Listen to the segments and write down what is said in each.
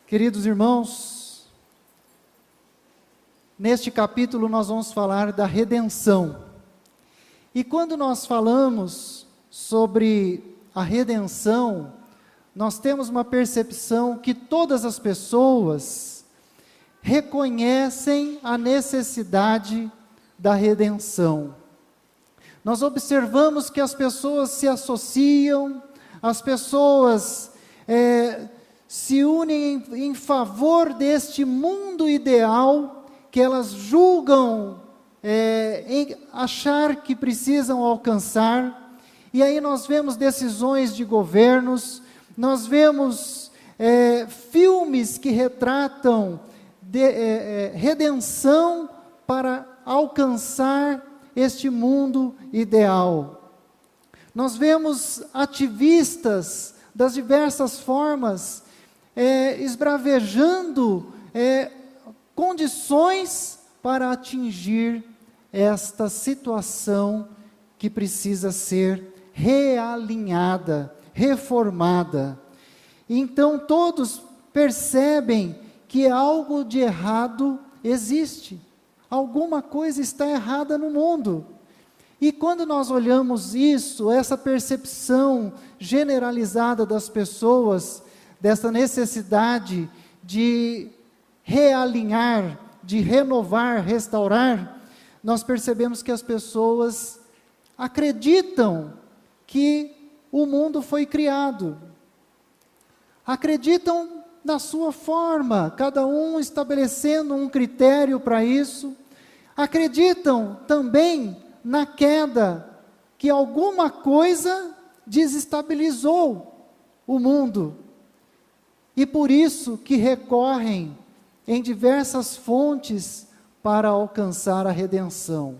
Queridos irmãos, neste capítulo nós vamos falar da redenção. E quando nós falamos sobre a redenção, nós temos uma percepção que todas as pessoas reconhecem a necessidade da redenção. Nós observamos que as pessoas se associam, as pessoas se unem em favor deste mundo ideal que elas julgam achar que precisam alcançar. E aí nós vemos decisões de governos, nós vemos filmes que retratam redenção para alcançar este mundo ideal. Nós vemos ativistas das diversas formas esbravejando condições para atingir esta situação que precisa ser realinhada, reformada. Então todos percebem que algo de errado existe, alguma coisa está errada no mundo. E quando nós olhamos isso, essa percepção generalizada das pessoas, dessa necessidade de realinhar, de renovar, restaurar, nós percebemos que as pessoas acreditam que o mundo foi criado, acreditam na sua forma, cada um estabelecendo um critério para isso, acreditam também na queda, que alguma coisa desestabilizou o mundo, e por isso que recorrem em diversas fontes para alcançar a redenção.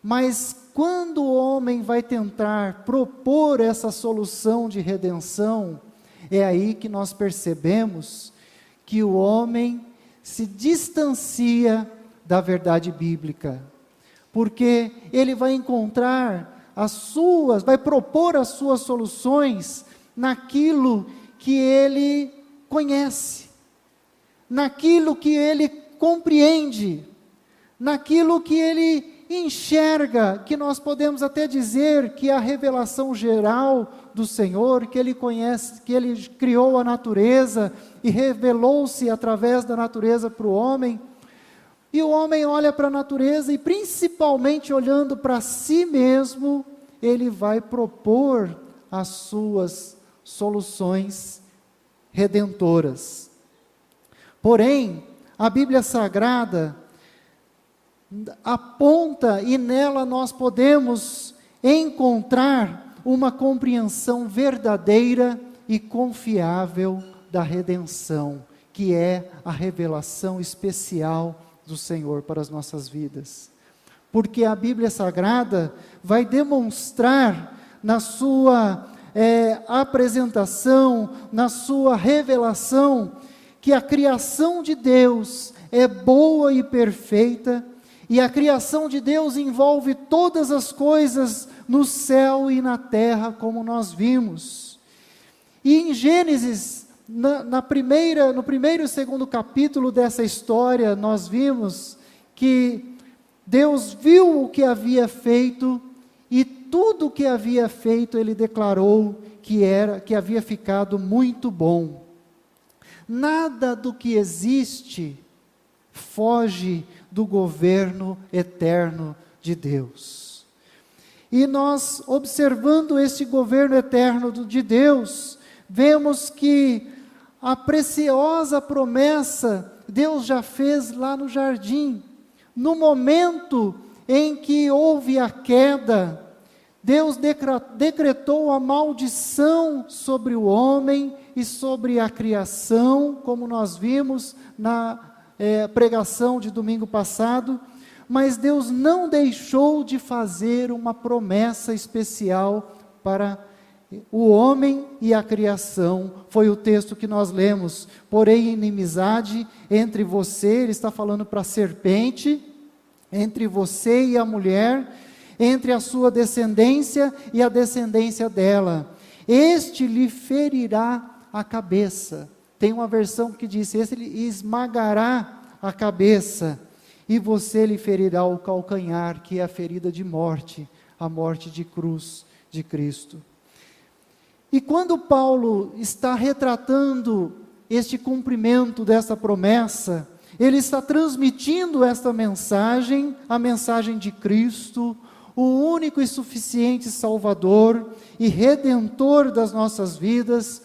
Mas quando o homem vai tentar propor essa solução de redenção, é aí que nós percebemos que o homem se distancia da verdade bíblica, porque ele vai encontrar vai propor as suas soluções naquilo que ele conhece, naquilo que ele compreende, naquilo que ele enxerga, que nós podemos até dizer que é a revelação geral do Senhor, que ele conhece, que ele criou a natureza e revelou-se através da natureza para o homem. E o homem olha para a natureza e, principalmente olhando para si mesmo, ele vai propor as suas soluções redentoras. Porém, a Bíblia Sagrada aponta, e nela nós podemos encontrar uma compreensão verdadeira e confiável da redenção, que é a revelação especial do Senhor para as nossas vidas. Porque a Bíblia Sagrada vai demonstrar na sua apresentação, na sua revelação, que a criação de Deus é boa e perfeita, e a criação de Deus envolve todas as coisas no céu e na terra, como nós vimos. E em Gênesis, no primeiro e segundo capítulo dessa história, nós vimos que Deus viu o que havia feito, e tudo o que havia feito ele declarou que havia ficado muito bom. Nada do que existe foge do governo eterno de Deus. E nós, observando este governo eterno de Deus, vemos que a preciosa promessa Deus já fez lá no jardim. No momento em que houve a queda, Deus decretou a maldição sobre o homem e sobre a criação, como nós vimos na pregação de domingo passado, mas Deus não deixou de fazer uma promessa especial para o homem e a criação. Foi o texto que nós lemos: porém inimizade entre você, ele está falando para a serpente, entre você e a mulher, entre a sua descendência e a descendência dela. Este lhe ferirá a cabeça, Tem uma versão que diz: esse lhe esmagará a cabeça, e você lhe ferirá o calcanhar, que é a ferida de morte, a morte de cruz de Cristo. E quando Paulo está retratando este cumprimento dessa promessa, ele está transmitindo esta mensagem, a mensagem de Cristo, o único e suficiente Salvador e Redentor das nossas vidas,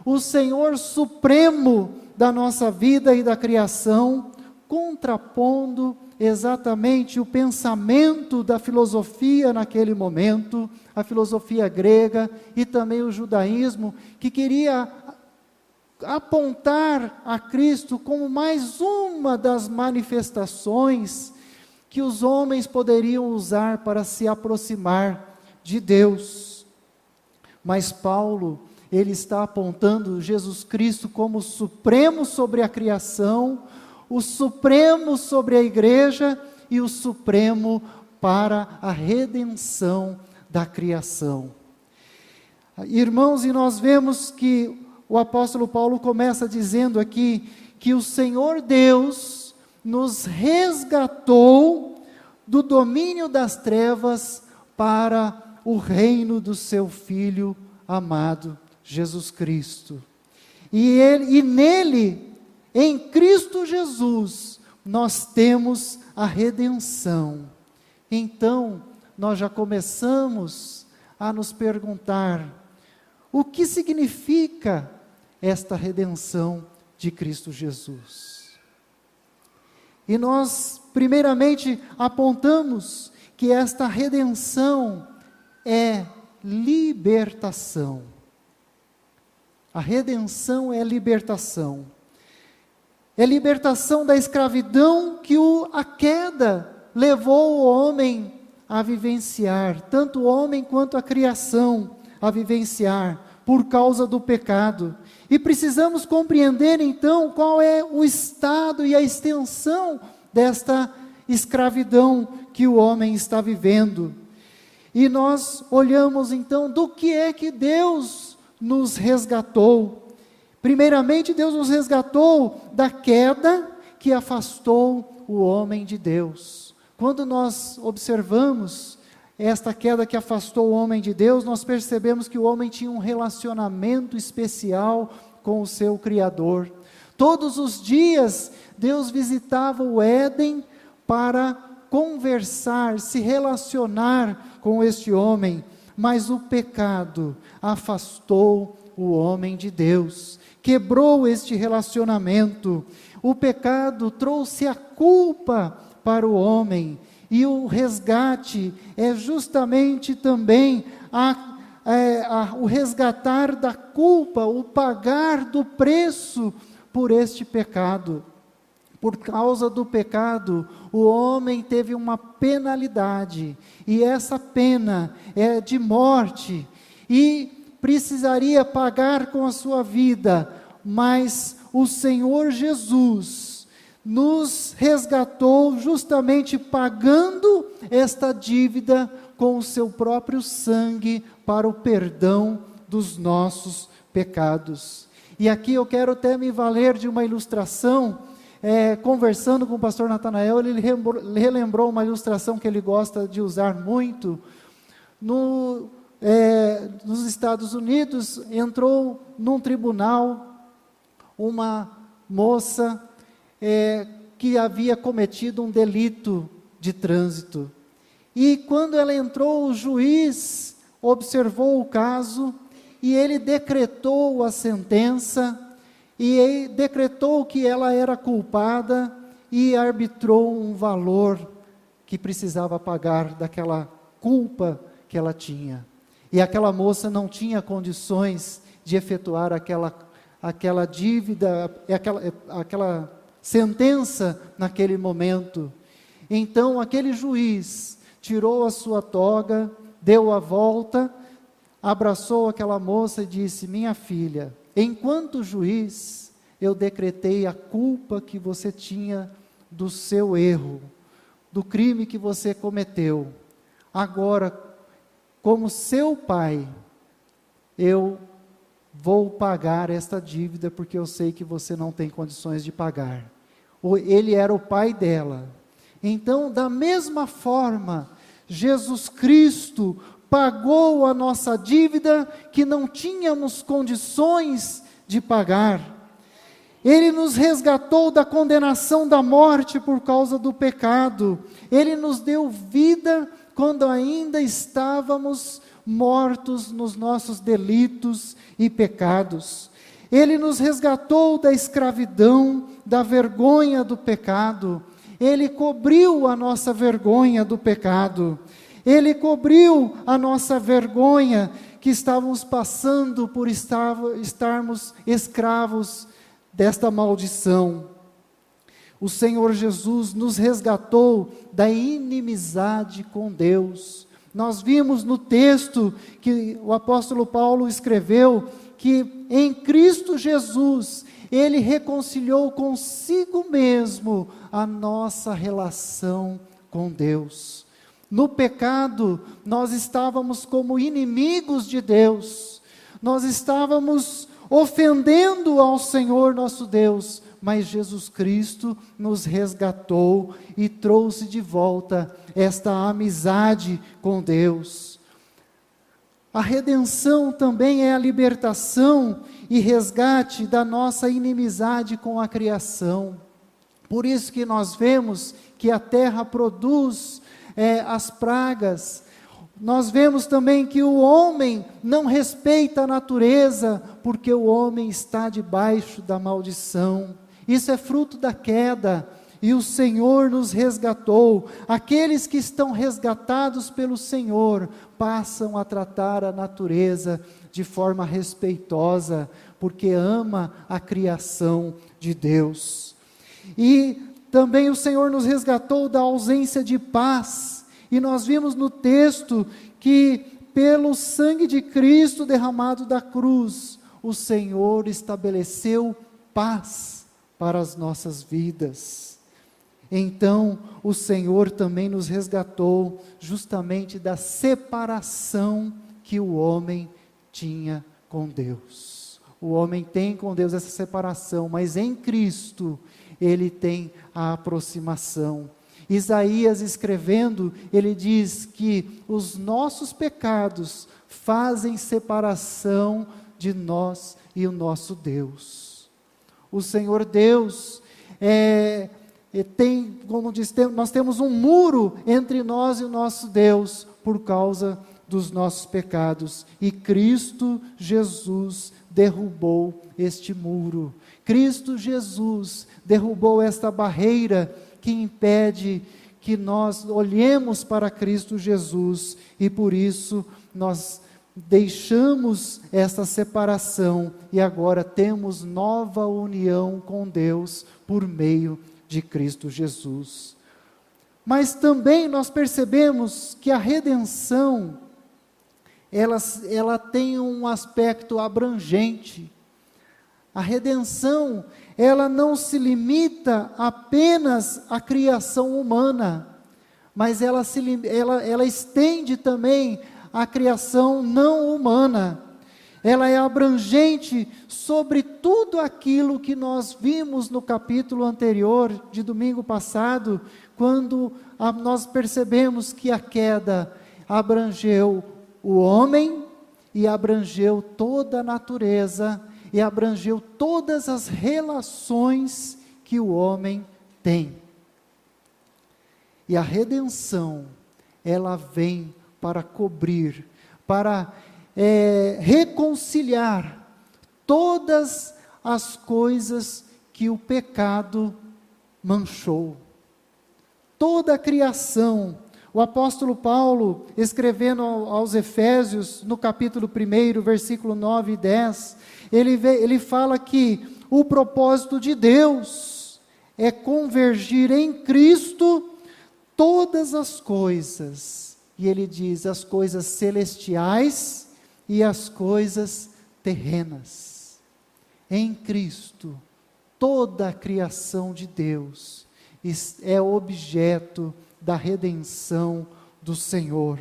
o Senhor Supremo da nossa vida e da criação, contrapondo exatamente o pensamento da filosofia naquele momento, a filosofia grega e também o judaísmo, que queria apontar a Cristo como mais uma das manifestações que os homens poderiam usar para se aproximar de Deus. Mas Paulo, ele está apontando Jesus Cristo como o supremo sobre a criação, o supremo sobre a igreja e o supremo para a redenção da criação. Irmãos, e nós vemos que o apóstolo Paulo começa dizendo aqui que o Senhor Deus nos resgatou do domínio das trevas para o reino do seu Filho amado, Jesus Cristo. E nele, em Cristo Jesus, nós temos a redenção. Então, nós já começamos a nos perguntar: o que significa esta redenção de Cristo Jesus? E nós, primeiramente, apontamos que esta redenção é libertação. A redenção é libertação. É libertação da escravidão que a queda levou o homem a vivenciar, tanto o homem quanto a criação a vivenciar, por causa do pecado. E precisamos compreender então qual é o estado e a extensão desta escravidão que o homem está vivendo. E nós olhamos então do que é que Deus nos resgatou. Primeiramente, Deus nos resgatou da queda que afastou o homem de Deus. Quando nós observamos esta queda que afastou o homem de Deus, nós percebemos que o homem tinha um relacionamento especial com o seu Criador. Todos os dias, Deus visitava o Éden para conversar, se relacionar com este homem, mas o pecado afastou o homem de Deus, quebrou este relacionamento. O pecado trouxe a culpa para o homem, e o resgate é justamente também o resgatar da culpa, o pagar do preço por este pecado. Por causa do pecado, o homem teve uma penalidade, e essa pena é de morte, e precisaria pagar com a sua vida, mas o Senhor Jesus nos resgatou justamente pagando esta dívida com o seu próprio sangue para o perdão dos nossos pecados. E aqui eu quero até me valer de uma ilustração. Conversando com o pastor Natanael, ele relembrou uma ilustração que ele gosta de usar muito. Nos Estados Unidos, entrou num tribunal uma moça que havia cometido um delito de trânsito. E quando ela entrou, o juiz observou o caso e ele decretou a sentença, e decretou que ela era culpada e arbitrou um valor que precisava pagar daquela culpa que ela tinha. E aquela moça não tinha condições de efetuar aquela dívida, aquela sentença naquele momento. Então aquele juiz tirou a sua toga, deu a volta, abraçou aquela moça e disse: minha filha, enquanto juiz, eu decretei a culpa que você tinha do seu erro, do crime que você cometeu. Agora, como seu pai, eu vou pagar esta dívida porque eu sei que você não tem condições de pagar. Ele era o pai dela. Então, da mesma forma, Jesus Cristo pagou a nossa dívida que não tínhamos condições de pagar. Ele nos resgatou da condenação da morte por causa do pecado. Ele nos deu vida quando ainda estávamos mortos nos nossos delitos e pecados. Ele nos resgatou da escravidão, da vergonha do pecado. Ele cobriu a nossa vergonha do pecado. Ele cobriu a nossa vergonha que estávamos passando por estarmos escravos desta maldição. O Senhor Jesus nos resgatou da inimizade com Deus. Nós vimos no texto que o apóstolo Paulo escreveu que em Cristo Jesus Ele reconciliou consigo mesmo a nossa relação com Deus. No pecado, nós estávamos como inimigos de Deus, nós estávamos ofendendo ao Senhor nosso Deus, mas Jesus Cristo nos resgatou e trouxe de volta esta amizade com Deus. A redenção também é a libertação e resgate da nossa inimizade com a criação. Por isso que nós vemos que a terra produz as pragas. Nós vemos também que o homem não respeita a natureza, porque o homem está debaixo da maldição. Isso é fruto da queda, e o Senhor nos resgatou. Aqueles que estão resgatados pelo Senhor, passam a tratar a natureza de forma respeitosa, porque ama a criação de Deus. E também o Senhor nos resgatou da ausência de paz, e nós vimos no texto que pelo sangue de Cristo derramado da cruz, o Senhor estabeleceu paz para as nossas vidas. Então, o Senhor também nos resgatou justamente da separação que o homem tinha com Deus. O homem tem com Deus essa separação, mas em Cristo ele tem a aproximação. Isaías escrevendo, ele diz que os nossos pecados fazem separação de nós e o nosso Deus. O Senhor Deus tem, como diz, nós temos um muro entre nós e o nosso Deus por causa dos nossos pecados, e Cristo Jesus derrubou este muro. Cristo Jesus derrubou esta barreira que impede que nós olhemos para Cristo Jesus, e por isso nós deixamos essa separação e agora temos nova união com Deus por meio de Cristo Jesus. Mas também nós percebemos que a redenção, ela tem um aspecto abrangente. A redenção, ela não se limita apenas à criação humana, mas ela estende também à criação não humana. Ela é abrangente sobre tudo aquilo que nós vimos no capítulo anterior, de domingo passado, quando nós percebemos que a queda abrangeu o homem e abrangeu toda a natureza, e abrangeu todas as relações que o homem tem. E a redenção, ela vem para cobrir, para reconciliar todas as coisas que o pecado manchou. Toda a criação. O apóstolo Paulo, escrevendo aos Efésios, no capítulo 1, versículo 9 e 10, ele fala que o propósito de Deus é convergir em Cristo todas as coisas. E ele diz, as coisas celestiais e as coisas terrenas. Em Cristo, toda a criação de Deus é objeto da redenção do Senhor.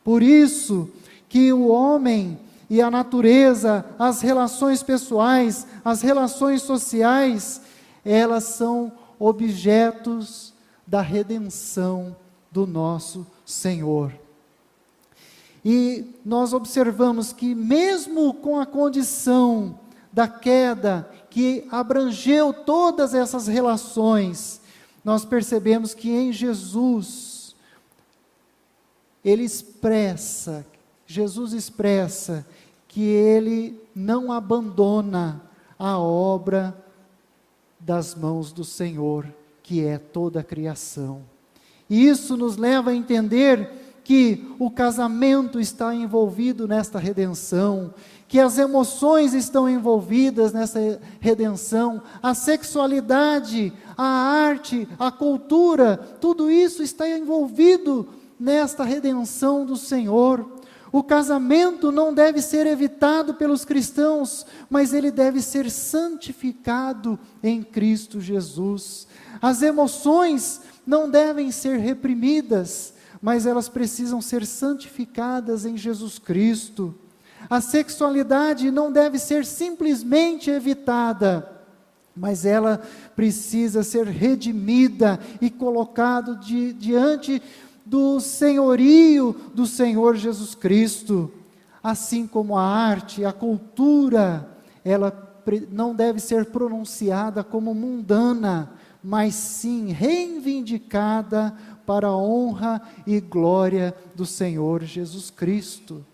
Por isso que o homem, e a natureza, as relações pessoais, as relações sociais, elas são objetos da redenção do nosso Senhor. E nós observamos que mesmo com a condição da queda, que abrangeu todas essas relações, nós percebemos que em Jesus, Jesus expressa que Ele não abandona a obra das mãos do Senhor, que é toda a criação. E isso nos leva a entender que o casamento está envolvido nesta redenção, que as emoções estão envolvidas nessa redenção, a sexualidade, a arte, a cultura, tudo isso está envolvido nesta redenção do Senhor. O casamento não deve ser evitado pelos cristãos, mas ele deve ser santificado em Cristo Jesus. As emoções não devem ser reprimidas, mas elas precisam ser santificadas em Jesus Cristo. A sexualidade não deve ser simplesmente evitada, mas ela precisa ser redimida e colocada diante do senhorio do Senhor Jesus Cristo. Assim como a arte, a cultura, ela não deve ser pronunciada como mundana, mas sim reivindicada para a honra e glória do Senhor Jesus Cristo.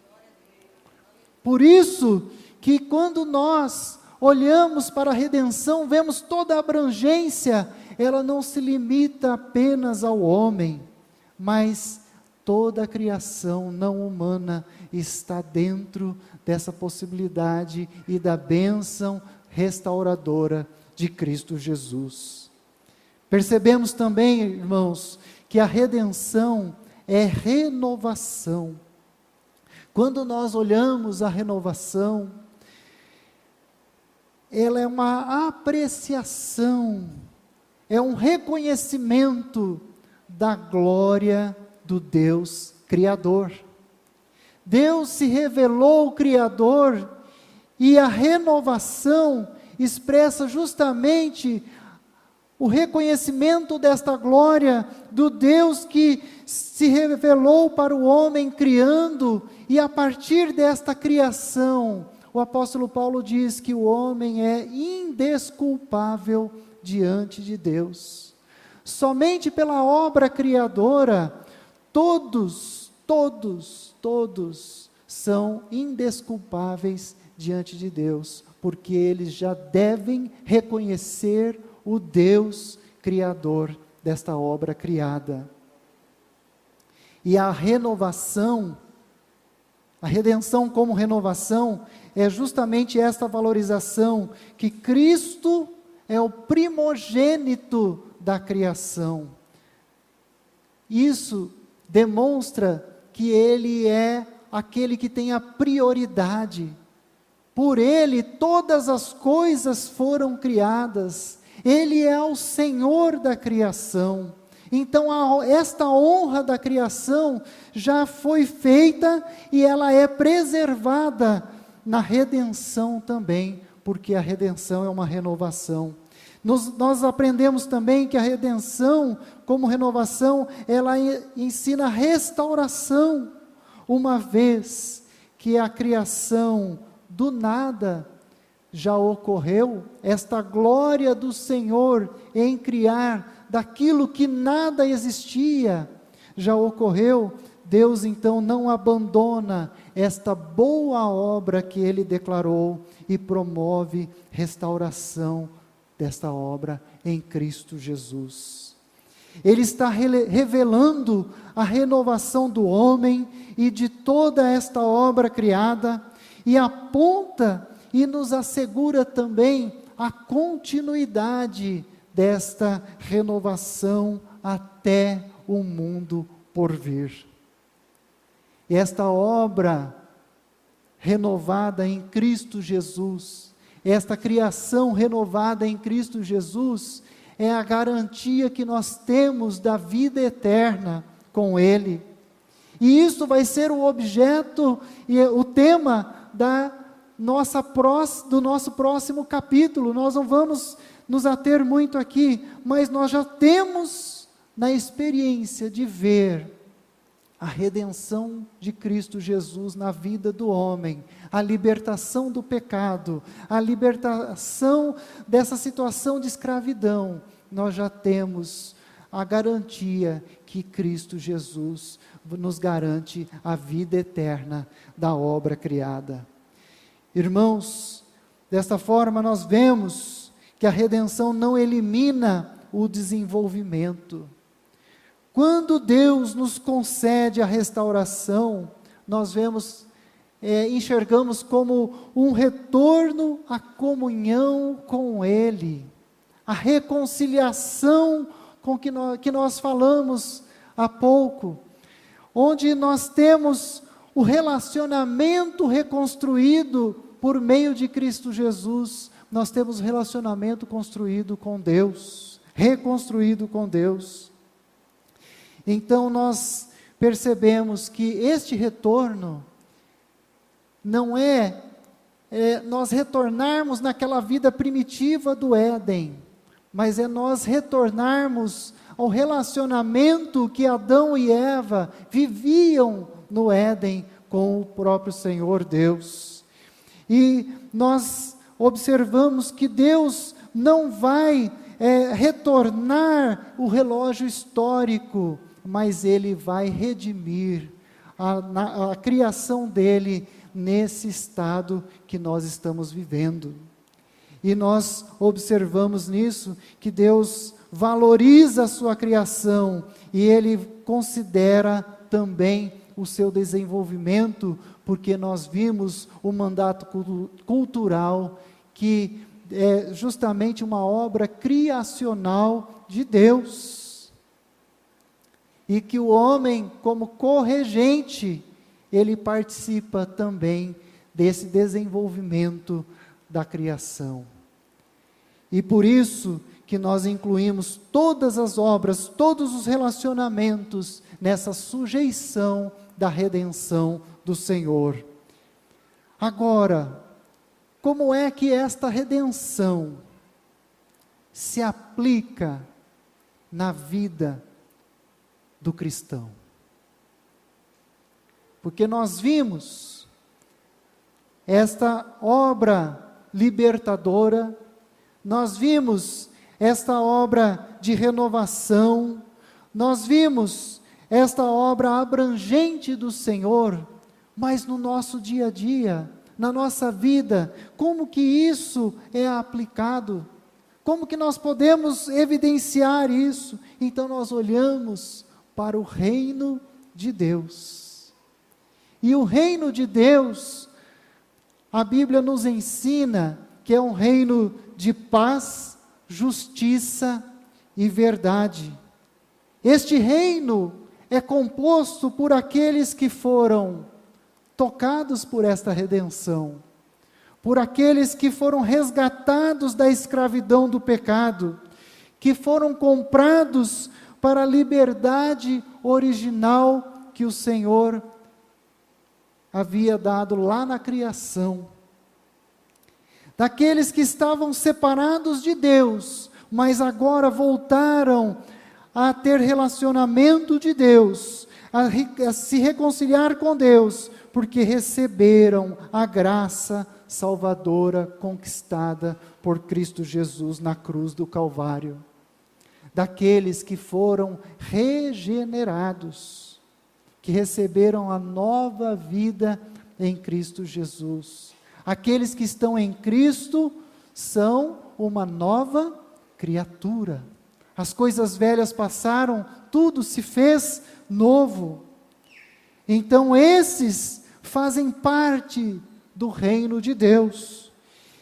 Por isso que quando nós olhamos para a redenção, vemos toda a abrangência, ela não se limita apenas ao homem, mas toda a criação não humana está dentro dessa possibilidade e da bênção restauradora de Cristo Jesus. Percebemos também, irmãos, que a redenção é renovação. Quando nós olhamos a renovação, ela é uma apreciação, é um reconhecimento da glória do Deus Criador. Deus se revelou Criador, e a renovação expressa justamente o reconhecimento desta glória do Deus que se revelou para o homem criando, e a partir desta criação, o apóstolo Paulo diz que o homem é indesculpável diante de Deus. Somente pela obra criadora, todos são indesculpáveis diante de Deus, porque eles já devem reconhecer o Deus Criador desta obra criada. E a renovação, a redenção como renovação, é justamente esta valorização, que Cristo é o primogênito da criação. Isso demonstra que Ele é aquele que tem a prioridade. Por Ele todas as coisas foram criadas. Ele é o Senhor da criação. Então esta honra da criação já foi feita e ela é preservada na redenção também, porque a redenção é uma renovação. Nós aprendemos também que a redenção, como renovação, ela ensina restauração, uma vez que a criação do nada já ocorreu, esta glória do Senhor em criar daquilo que nada existia, já ocorreu. Deus então não abandona esta boa obra que Ele declarou e promove restauração desta obra em Cristo Jesus. Ele está revelando a renovação do homem e de toda esta obra criada, e aponta e nos assegura também a continuidade desta renovação até o mundo por vir. E esta obra renovada em Cristo Jesus, esta criação renovada em Cristo Jesus, é a garantia que nós temos da vida eterna com Ele. E isso vai ser o objeto e o tema do nosso próximo capítulo. Nós não vamos nos ater muito aqui, mas nós já temos na experiência de ver a redenção de Cristo Jesus na vida do homem, a libertação do pecado, a libertação dessa situação de escravidão. Nós já temos a garantia que Cristo Jesus nos garante a vida eterna da obra criada. Irmãos, desta forma nós vemos que a redenção não elimina o desenvolvimento. Quando Deus nos concede a restauração, nós enxergamos como um retorno à comunhão com Ele, a reconciliação que nós falamos há pouco, onde nós temos o relacionamento reconstruído por meio de Cristo Jesus. Nós temos relacionamento construído com Deus, reconstruído com Deus. Então nós percebemos que este retorno não é nós retornarmos naquela vida primitiva do Éden, mas é nós retornarmos ao relacionamento que Adão e Eva viviam no Éden com o próprio Senhor Deus. E nós observamos que Deus não vai retornar o relógio histórico, mas Ele vai redimir a criação dEle nesse estado que nós estamos vivendo. E nós observamos nisso que Deus valoriza a sua criação e Ele considera também o seu desenvolvimento, porque nós vimos o mandato cultural, que é justamente uma obra criacional de Deus. E que o homem, como corregente, ele participa também desse desenvolvimento da criação. E por isso que nós incluímos todas as obras, todos os relacionamentos nessa sujeição da redenção do Senhor. Agora, como é que esta redenção se aplica na vida do cristão? Porque nós vimos esta obra libertadora, nós vimos esta obra de renovação, nós vimos esta obra abrangente do Senhor, mas no nosso dia a dia, na nossa vida, como que isso é aplicado? Como que nós podemos evidenciar isso? Então nós olhamos para o reino de Deus. E o reino de Deus, a Bíblia nos ensina que é um reino de paz, justiça e verdade. Este reino é composto por aqueles que foram tocados por esta redenção, por aqueles que foram resgatados da escravidão do pecado, que foram comprados para a liberdade original que o Senhor havia dado lá na criação. Daqueles que estavam separados de Deus, mas agora voltaram a ter relacionamento de Deus, a se reconciliar com Deus, porque receberam a graça salvadora conquistada por Cristo Jesus na cruz do Calvário. Daqueles que foram regenerados, que receberam a nova vida em Cristo Jesus. Aqueles que estão em Cristo são uma nova criatura. As coisas velhas passaram, tudo se fez novo. Então esses fazem parte do reino de Deus.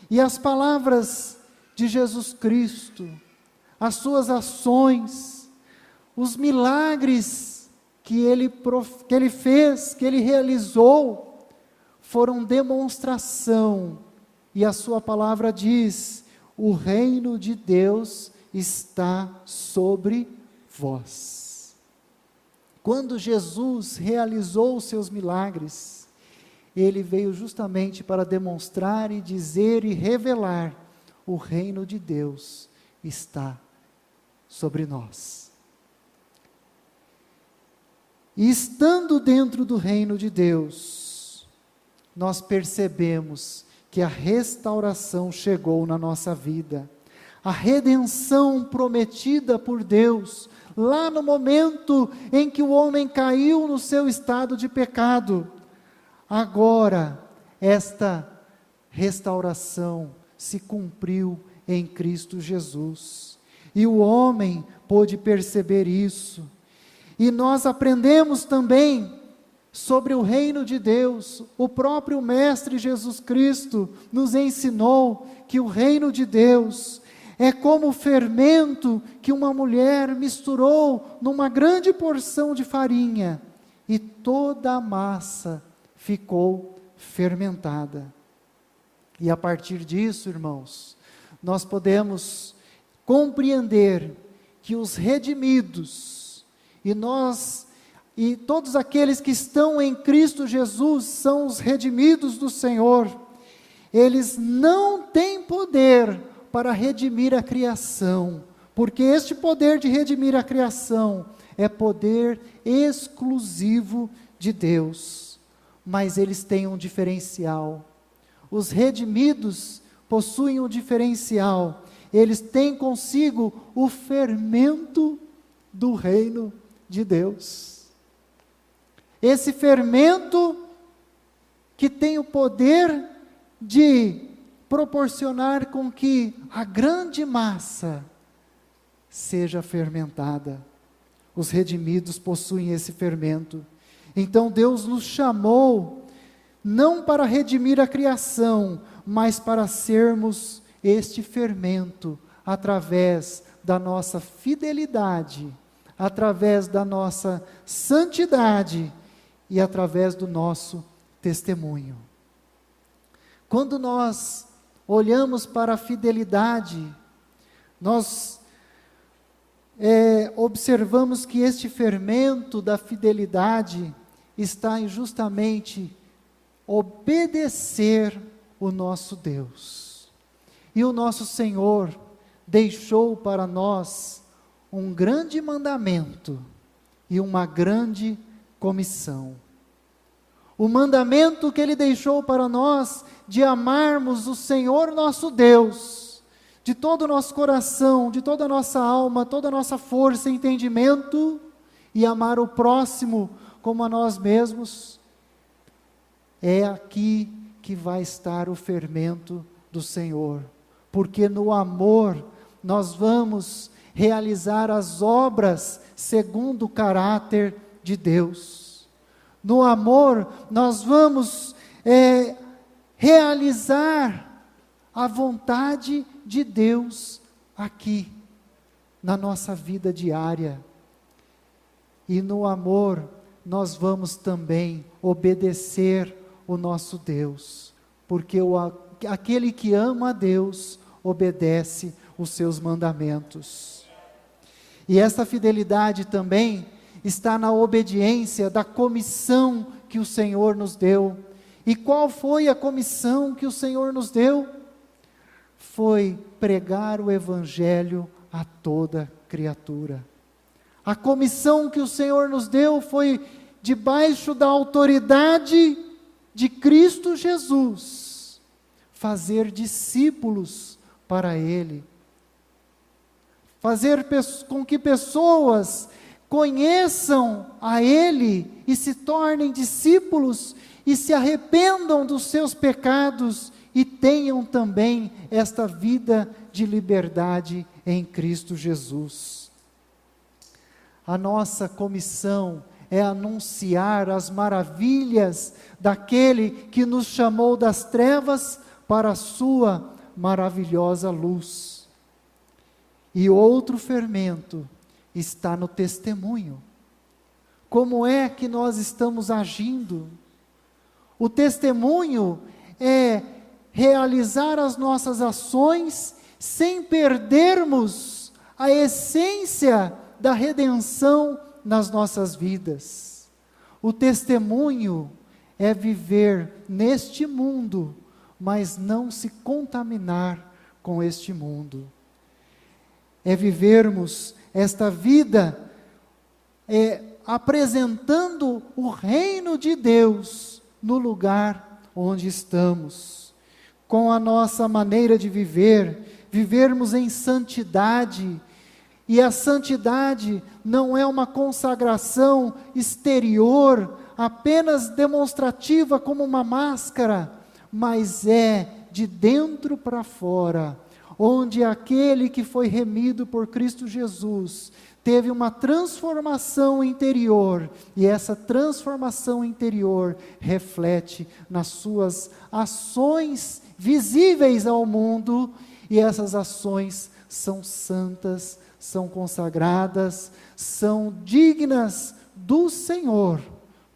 E as palavras de Jesus Cristo, as suas ações, os milagres que ele fez, que ele realizou, foram demonstração. E a sua palavra diz: o reino de Deus está sobre vós. Quando Jesus realizou os seus milagres, ele veio justamente para demonstrar e dizer e revelar: o reino de Deus está sobre nós. E estando dentro do reino de Deus, nós percebemos que a restauração chegou na nossa vida. A redenção prometida por Deus, lá no momento em que o homem caiu no seu estado de pecado. Agora, esta restauração se cumpriu em Cristo Jesus. E o homem pôde perceber isso. E nós aprendemos também sobre o reino de Deus. O próprio Mestre Jesus Cristo nos ensinou que o reino de Deus é como o fermento que uma mulher misturou numa grande porção de farinha, e toda a massa ficou fermentada. E a partir disso, irmãos, nós podemos compreender que os redimidos, e todos aqueles que estão em Cristo Jesus, são os redimidos do Senhor. Eles não têm poder para redimir a criação, porque este poder de redimir a criação é poder exclusivo de Deus. Mas eles têm um diferencial. Os redimidos possuem um diferencial. Eles têm consigo o fermento do reino de Deus. Esse fermento que tem o poder de proporcionar com que a grande massa seja fermentada. Os redimidos possuem esse fermento. Então Deus nos chamou não para redimir a criação, mas para sermos este fermento através da nossa fidelidade, através da nossa santidade e através do nosso testemunho. Quando nós olhamos para a fidelidade, nós observamos que este fermento da fidelidade está em justamente obedecer o nosso Deus. E o nosso Senhor deixou para nós um grande mandamento e uma grande comissão. O mandamento que Ele deixou para nós de amarmos o Senhor nosso Deus, de todo o nosso coração, de toda a nossa alma, toda a nossa força e entendimento, e amar o próximo como a nós mesmos, é aqui que vai estar o fermento do Senhor, porque no amor nós vamos realizar as obras segundo o caráter de Deus. No amor nós vamos realizar a vontade de Deus aqui, na nossa vida diária. E no amor nós vamos também obedecer o nosso Deus, porque aquele que ama a Deus obedece os seus mandamentos. E essa fidelidade também está na obediência da comissão que o Senhor nos deu. E qual foi a comissão que o Senhor nos deu? Foi pregar o Evangelho a toda criatura. A comissão que o Senhor nos deu foi debaixo da autoridade de Cristo Jesus, fazer discípulos para Ele, fazer com que pessoas conheçam a Ele e se tornem discípulos e se arrependam dos seus pecados e tenham também esta vida de liberdade em Cristo Jesus. A nossa comissão é anunciar as maravilhas daquele que nos chamou das trevas para a sua maravilhosa luz. E outro fermento está no testemunho. Como é que nós estamos agindo? O testemunho é realizar as nossas ações sem perdermos a essência da redenção nas nossas vidas. O testemunho é viver neste mundo, mas não se contaminar com este mundo. É vivermos esta vida apresentando o reino de Deus no lugar onde estamos. Com a nossa maneira de viver, vivermos em santidade. E a santidade não é uma consagração exterior, apenas demonstrativa como uma máscara, mas é de dentro para fora, onde aquele que foi remido por Cristo Jesus teve uma transformação interior, e essa transformação interior reflete nas suas ações visíveis ao mundo, e essas ações são santas, são consagradas, são dignas do Senhor,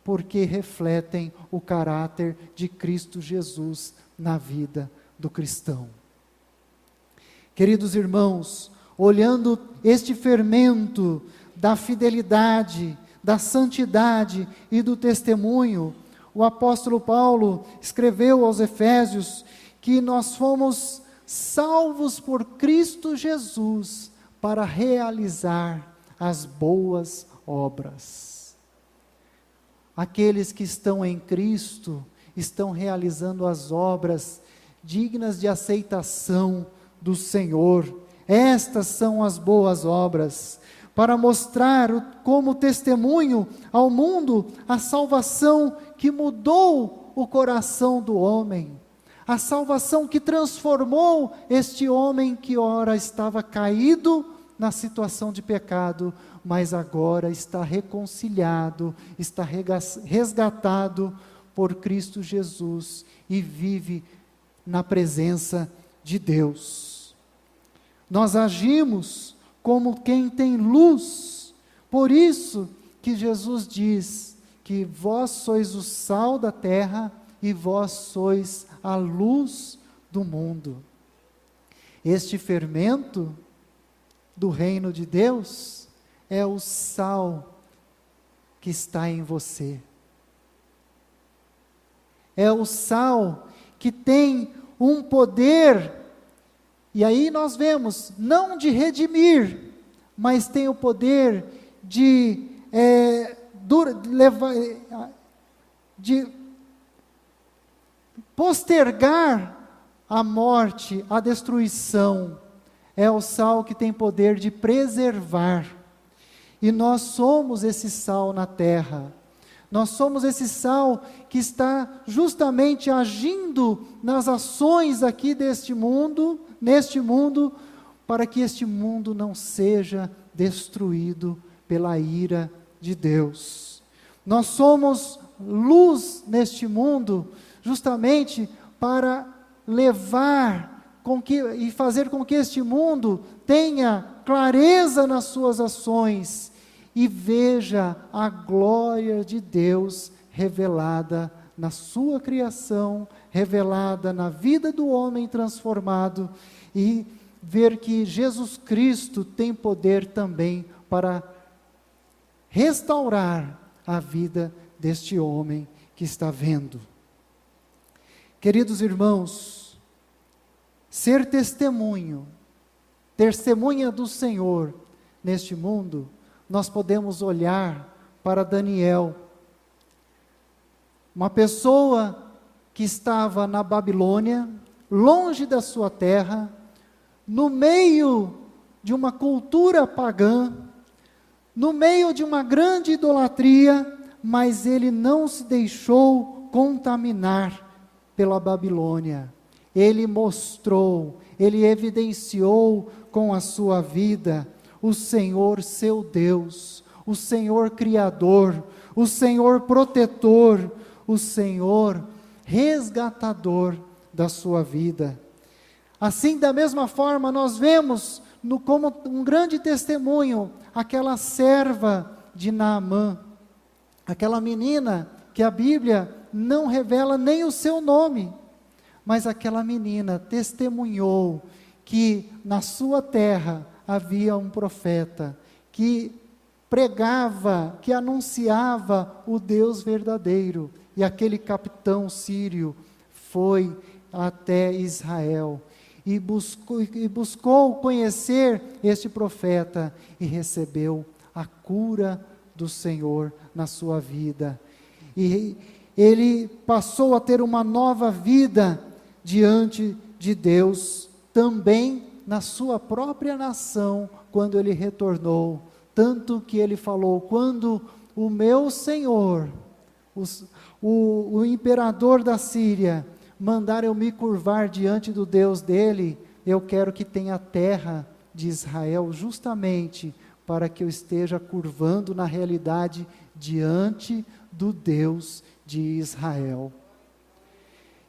porque refletem o caráter de Cristo Jesus na vida do cristão. Queridos irmãos, olhando este fermento da fidelidade, da santidade e do testemunho, o apóstolo Paulo escreveu aos Efésios que nós fomos salvos por Cristo Jesus para realizar as boas obras. Aqueles que estão em Cristo estão realizando as obras dignas de aceitação do Senhor. Estas são as boas obras, para mostrar como testemunho ao mundo a salvação que mudou o coração do homem, a salvação que transformou este homem que ora estava caído na situação de pecado, mas agora está reconciliado, está resgatado por Cristo Jesus e vive na presença de Deus. Nós agimos como quem tem luz, por isso que Jesus diz que vós sois o sal da terra e vós sois a luz do mundo. Este fermento do reino de Deus é o sal que está em você. É o sal que tem um poder. E aí nós vemos, não de redimir, mas tem o poder de postergar a morte, a destruição. É o sal que tem poder de preservar. E nós somos esse sal na terra. Nós somos esse sal que está justamente agindo nas ações aqui deste mundo, neste mundo, para que este mundo não seja destruído pela ira de Deus. Nós somos luz neste mundo, justamente para levar e fazer com que este mundo tenha clareza nas suas ações e veja a glória de Deus revelada na sua criação, revelada na vida do homem transformado, e ver que Jesus Cristo tem poder também para restaurar a vida deste homem que está vendo. Queridos irmãos, ser testemunha do Senhor neste mundo, nós podemos olhar para Daniel, uma pessoa que estava na Babilônia, longe da sua terra, no meio de uma cultura pagã, no meio de uma grande idolatria, mas ele não se deixou contaminar pela Babilônia. Ele mostrou, ele evidenciou com a sua vida o Senhor seu Deus, o Senhor Criador, o Senhor protetor, o Senhor resgatador da sua vida. Assim, da mesma forma, nós vemos como um grande testemunho aquela serva de Naamã, aquela menina que a Bíblia não revela nem o seu nome, mas aquela menina testemunhou que na sua terra havia um profeta que pregava, que anunciava o Deus verdadeiro, e aquele capitão sírio foi até Israel e buscou conhecer este profeta e recebeu a cura do Senhor na sua vida. E ele passou a ter uma nova vida diante de Deus, também na sua própria nação, quando ele retornou. Tanto que ele falou: quando o meu Senhor, o imperador da Síria, mandar eu me curvar diante do Deus dele, eu quero que tenha a terra de Israel, justamente para que eu esteja curvando na realidade diante do Deus de Israel.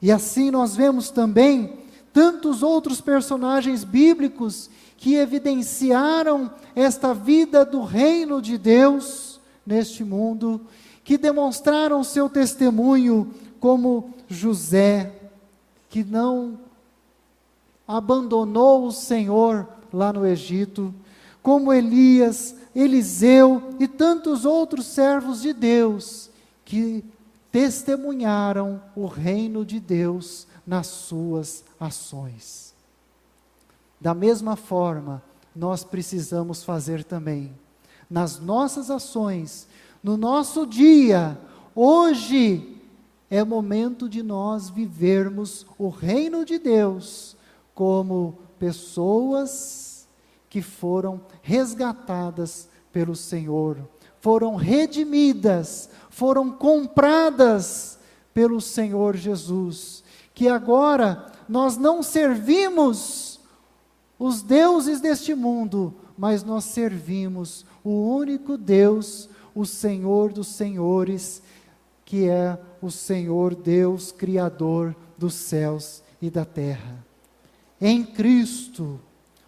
E assim nós vemos também tantos outros personagens bíblicos que evidenciaram esta vida do reino de Deus neste mundo, que demonstraram seu testemunho, como José, que não abandonou o Senhor lá no Egito, como Elias, Eliseu e tantos outros servos de Deus, que testemunharam o reino de Deus nas suas ações. Da mesma forma, nós precisamos fazer também, nas nossas ações, no nosso dia. Hoje é momento de nós vivermos o reino de Deus como pessoas que foram resgatadas pelo Senhor, foram redimidas, foram compradas pelo Senhor Jesus, que agora nós não servimos os deuses deste mundo, mas nós servimos o único Deus, o Senhor dos senhores, que é o Senhor Deus, Criador dos céus e da terra. Em Cristo,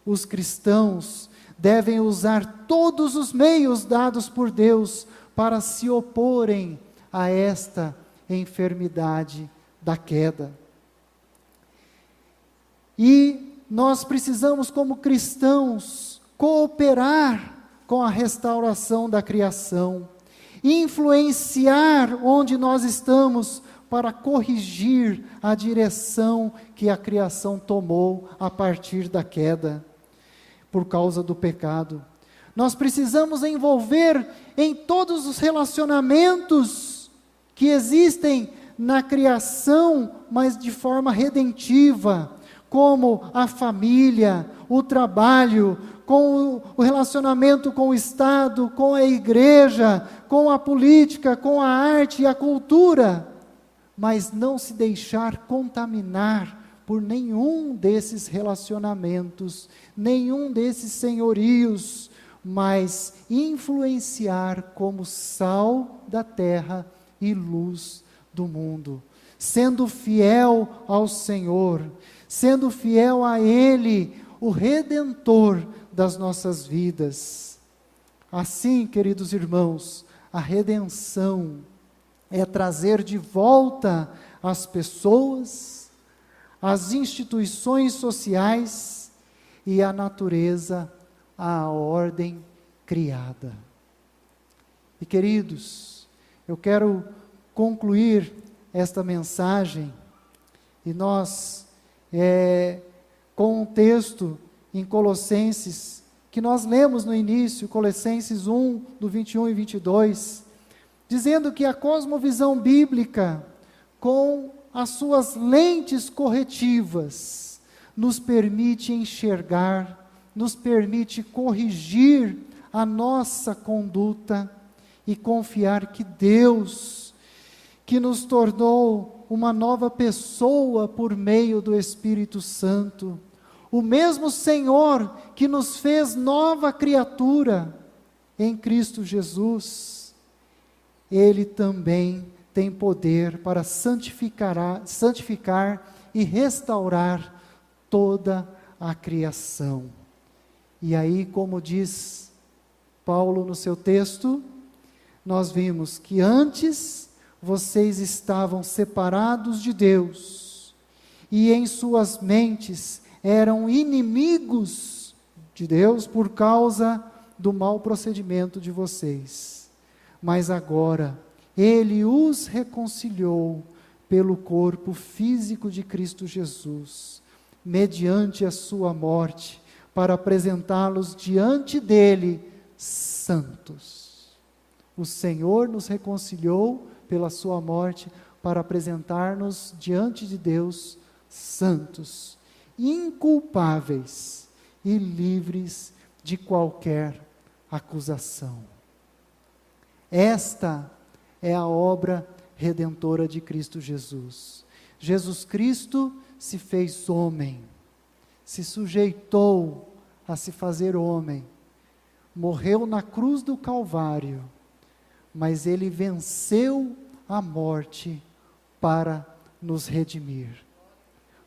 os cristãos devem usar todos os meios dados por Deus para se oporem a esta enfermidade da queda. E nós precisamos, como cristãos, cooperar com a restauração da criação, influenciar onde nós estamos para corrigir a direção que a criação tomou a partir da queda, por causa do pecado. Nós precisamos envolver em todos os relacionamentos que existem na criação, mas de forma redentiva, como a família, o trabalho, com o relacionamento com o Estado, com a igreja, com a política, com a arte e a cultura, mas não se deixar contaminar por nenhum desses relacionamentos, nenhum desses senhorios, mas influenciar como sal da terra e luz do mundo, sendo fiel ao Senhor, sendo fiel a Ele, o Redentor das nossas vidas. Assim, queridos irmãos, a redenção é trazer de volta as pessoas, as instituições sociais e a natureza à ordem criada. E queridos, eu quero concluir esta mensagem, e nós, com um texto em Colossenses, que nós lemos no início, Colossenses 1, do 21 e 22, dizendo que a cosmovisão bíblica, com as suas lentes corretivas, nos permite enxergar, nos permite corrigir a nossa conduta e confiar que Deus, que nos tornou uma nova pessoa por meio do Espírito Santo, o mesmo Senhor que nos fez nova criatura em Cristo Jesus, Ele também tem poder para santificar e restaurar toda a criação. E aí, como diz Paulo no seu texto, nós vimos que antes vocês estavam separados de Deus, e em suas mentes eram inimigos de Deus por causa do mau procedimento de vocês. Mas agora, Ele os reconciliou pelo corpo físico de Cristo Jesus, mediante a sua morte, para apresentá-los diante dele santos. O Senhor nos reconciliou pela sua morte para apresentar-nos diante de Deus santos, inculpáveis e livres de qualquer acusação. Esta é a obra redentora de Cristo Jesus. Jesus Cristo se fez homem, se sujeitou a se fazer homem, morreu na cruz do Calvário, mas ele venceu a morte para nos redimir.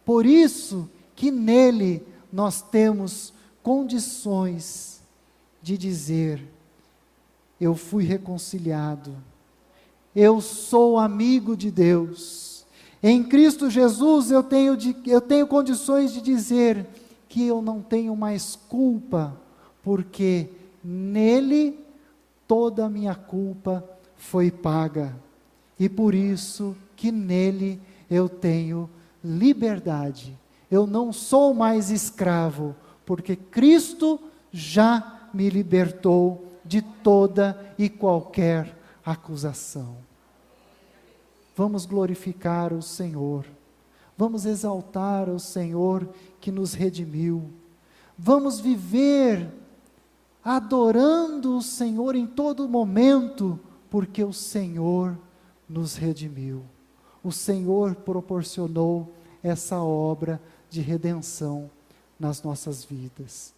Por isso que nele nós temos condições de dizer: eu fui reconciliado, eu sou amigo de Deus. Em Cristo Jesus eu tenho condições de dizer que eu não tenho mais culpa, porque nele toda a minha culpa foi paga. E por isso que nele eu tenho liberdade. Eu não sou mais escravo, porque Cristo já me libertou de toda e qualquer acusação. Vamos glorificar o Senhor. Vamos exaltar o Senhor que nos redimiu. Vamos viver adorando o Senhor em todo momento, porque o Senhor nos redimiu. O Senhor proporcionou essa obra de redenção nas nossas vidas.